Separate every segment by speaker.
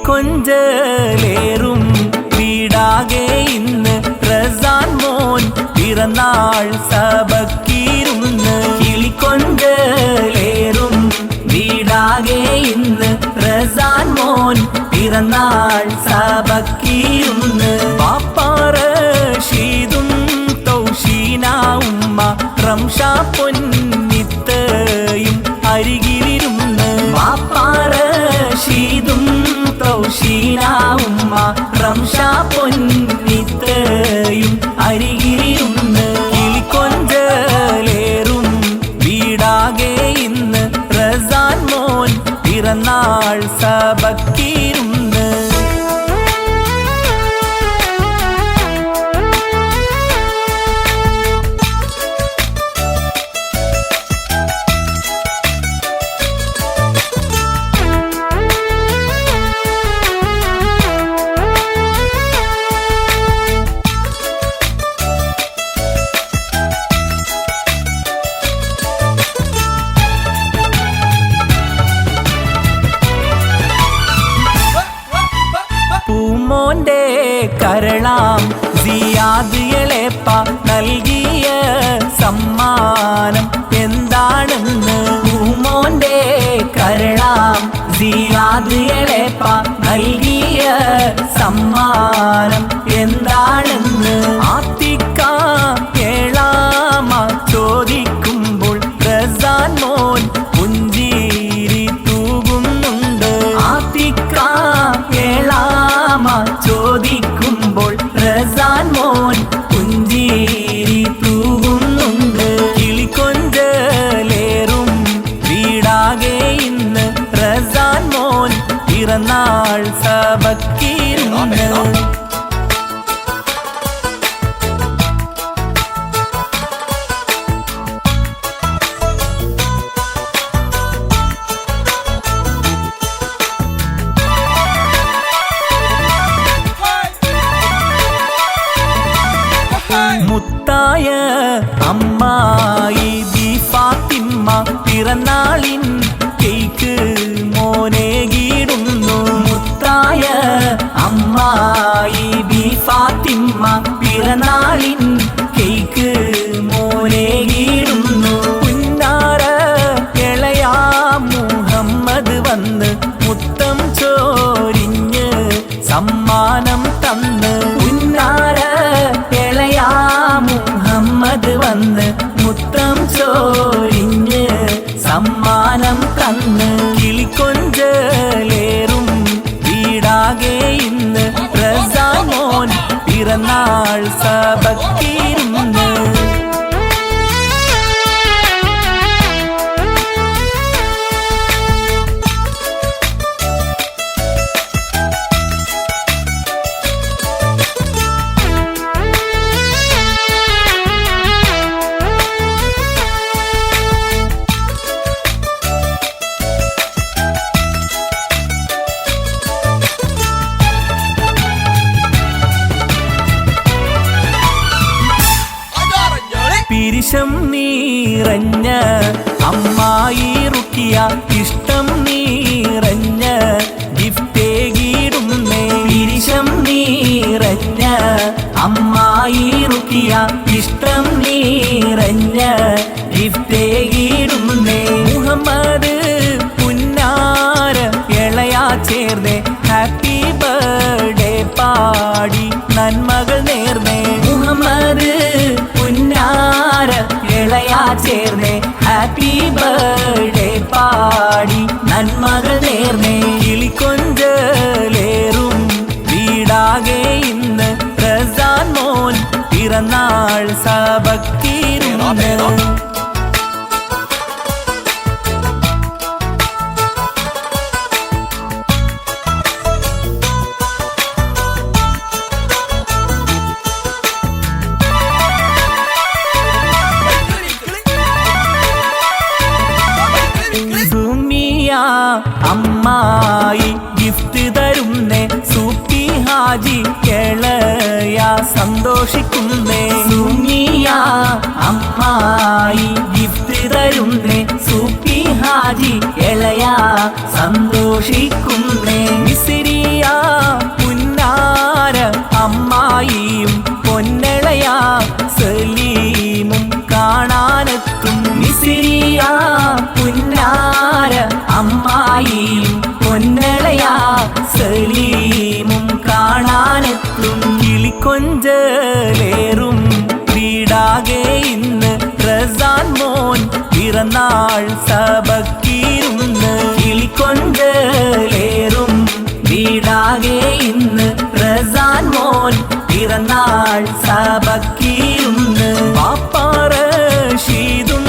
Speaker 1: കിളിക്കൊഞ്ചലേറും വീടാകെ ഇന്ന് റസാൻ മോൻ പിറന്നാൾ സബക്കിരുന്ന്. കിളിക്കൊഞ്ചലേറും വീടാകെ ഇന്ന് റസാൻ മോൻ പിറന്നാൾ സബക്കിരുന്ന്. പാപ്പാറഷീദും തൗഷീന ഉമ്മ റംഷ പൊന്നിത്തയും അരികിലിരുന്ന്. പാപ്പാറഷീദും തൗഷീന ഉമ്മ റംഷ പൊന്നിത്തയും അരികിലിരുന്ന്. കിളിക്കൊഞ്ചലേറും വീടാകെ ഇന്ന് റസാൻ മോൻ പിറന്നാൾ സബക്കിരുന്ന്. പൂമോന്റെ കരളാം സിയാദ് എളേപ്പ നൽകിയ സമ്മാനം എന്താണെന്ന്. പൂമോന്റെ കരളാം സിയാദ് എളേപ്പ നൽകിയ സമ്മാനം എന്താണെന്ന്. ആത്തിക്ക കേളാമ ചോദിക്കുമ്പോൾ റസാൻ മോൻ പുഞ്ചിരി തൂകുന്നുണ്ട്. ആത്തിക്ക കേളാമ ചോദിക്കുമ്പോൾ റസാൻ മോൻ പുഞ്ചിരി തൂകുന്നുണ്ട്. കിളിക്കൊഞ്ചലേറും വീടാകെ ഇന്ന് റസാൻ മോൻ പിറന്നാൾ സബക്കിരുന്ന്. മുത്തായ അമ്മായി ഫാത്തിമ്മ പിറന്നാളിൻ കേക്ക് മോനേകിടുന്നു. മുത്തായ അമ്മായി ഫാത്തിമ്മ പിറന്നാളിൻ കേക്ക് മോനേകിടുന്നു. പുന്നാര ഇളയാ മുഹമ്മദ് വന്ന് മുത്തം ചോരിഞ്ഞ് സമ്മാനം തന്ന്. പുന്നാര ഇളയാ മുഹമ്മദ് വന്ന് മുത്തം ചോരിഞ്ഞ് സമ്മാനം തന്ന്. കിളിക്കൊഞ്ചലേറും വീടാകെ ഇന്ന് റസാൻ മോൻ പിറന്നാൾ സബക്കിരുന്ന്. പിരിശം നീറഞ്ഞ അമ്മായി റുക്കിയ ഇഷ്ടം നീറഞ്ഞ ഗിഫ്റ്റേകിടുന്നേ. പിരിശം നീറഞ്ഞ അമ്മായി റുക്കിയ ഇഷ്ടം നീറഞ്ഞ ഗിഫ്റ്റേകിടുന്നേ. മുഹമ്മദ് പുന്നാര ഇളയാ ചേർന്നേ ഹാപ്പി ബർത്ത്ഡേ പാടി നന്മകൾ നേർന്നേ. മുഹമ്മദ് പുന്നാര ഇളയാ ചേർന്നേ ഹാപ്പി ബർത്ത്ഡേ പാടി നന്മകൾ നേർന്നേ. കിളിക്കൊഞ്ചലേറും വീടാകെ ഇന്ന് റസാൻ മോൻ പിറന്നാൾ സബക്കിരുന്ന്. അമ്മായി ഗിഫ്റ്റ് തരുന്നേ. സൂപ്പി ഹാജി കേളയ സന്തോഷിക്കുന്നേ. സുമിയ അമ്മായി ഗിഫ്റ്റ് തരുന്നേ സൂപ്പി ഹാജി എളയ സന്തോഷിക്കുന്നേ മിസിരിയ പുന്നാര അമ്മായിയും പൊന്നളയ സലീമും കാണാനെത്തും മിസിരിയ പുന്നാര അമ്മായിയും പൊന്നളയ സലീമും കാണാനെത്തും കിളിക്കൊഞ്ചലേറും വീടാകെ ഇന്ന് റസാൻ മോൻ പിറന്നാൾ സബക്കിരുന്ന് കിളിക്കൊഞ്ചലേറും വീടാകെ ഇന്ന് റസാൻ മോൻ പിറന്നാൾ സബക്കിരുന്ന് പാപ്പാറഷീദും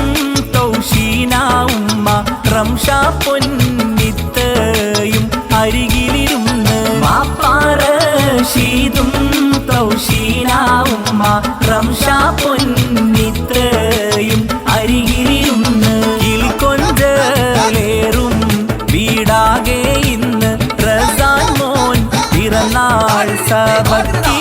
Speaker 1: തൗഷീന ഉമ്മ റംഷ പൊന്നിത്തയും അരികിലിരുന്ന് പാപ്പാറഷീദും തൗഷീന ഉമ്മ റംഷ പൊന്നിത്തയും അരികിലിരുന്ന് കിളിക്കൊഞ്ചലേറും വീടാകെ ഇന്ന് റസാൻ മോൻ പിറന്നാൾ സബക്കി